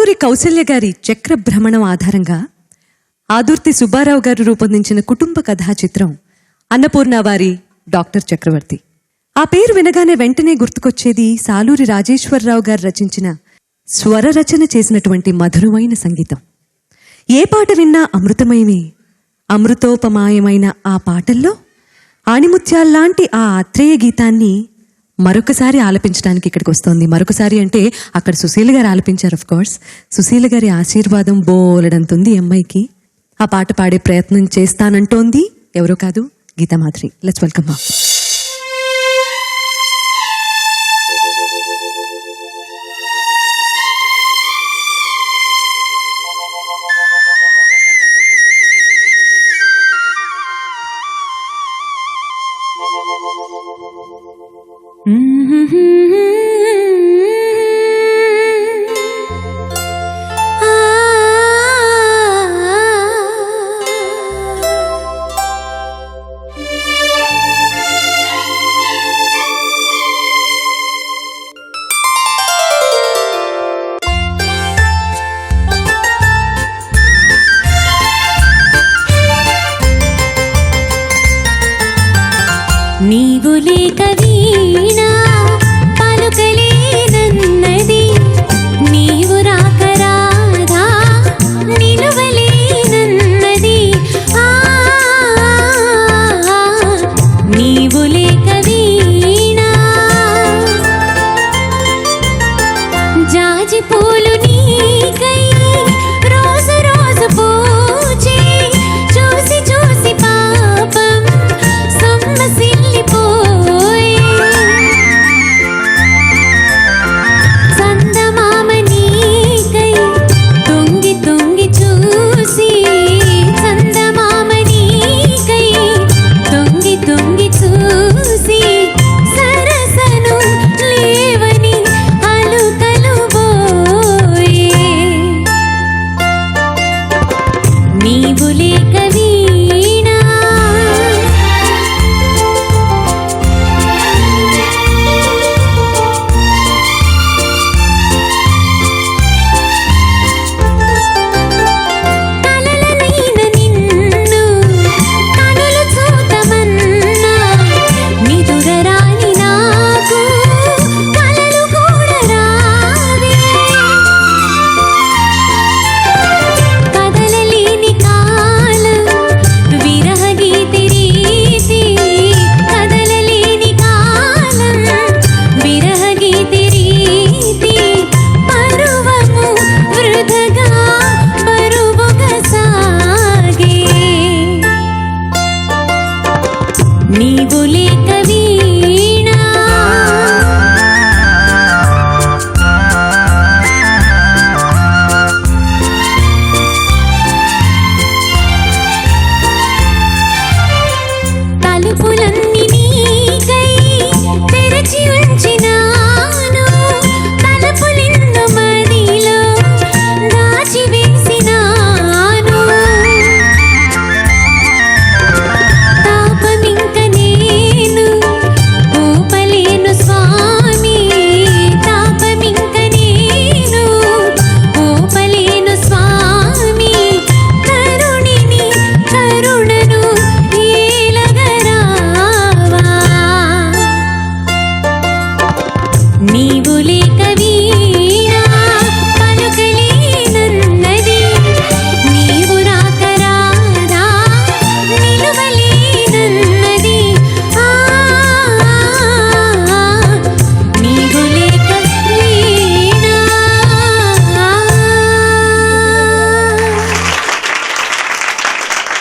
సాలూరి కౌసల్య గారి చక్ర భ్రమణం ఆధారంగా ఆదుర్తి సుబ్బారావు గారు రూపొందించిన కుటుంబ కథా చిత్రం అన్నపూర్ణ వారి డాక్టర్ చక్రవర్తి. ఆ పేరు వినగానే వెంటనే గుర్తుకొచ్చేది సాలూరి రాజేశ్వరరావు గారు రచించిన స్వర రచన చేసినటువంటి మధురమైన సంగీతం. ఏ పాట విన్నా అమృతమయమే. అమృతోపమాయమైన ఆ పాటల్లో ఆణిముత్యాల్లాంటి ఆ ఆత్రేయ గీతాన్ని మరొకసారి ఆలపించడానికి ఇక్కడికి వస్తోంది. మరొకసారి అంటే అక్కడ సుశీల గారు ఆలపించారు. ఆఫ్ కోర్స్ సుశీల గారి ఆశీర్వాదం బోలెడంతుంది అమ్మాయికి. ఆ పాట పాడే ప్రయత్నం చేస్తానంటోంది ఎవరో కాదు, గీతామాధురి. Let's welcome her.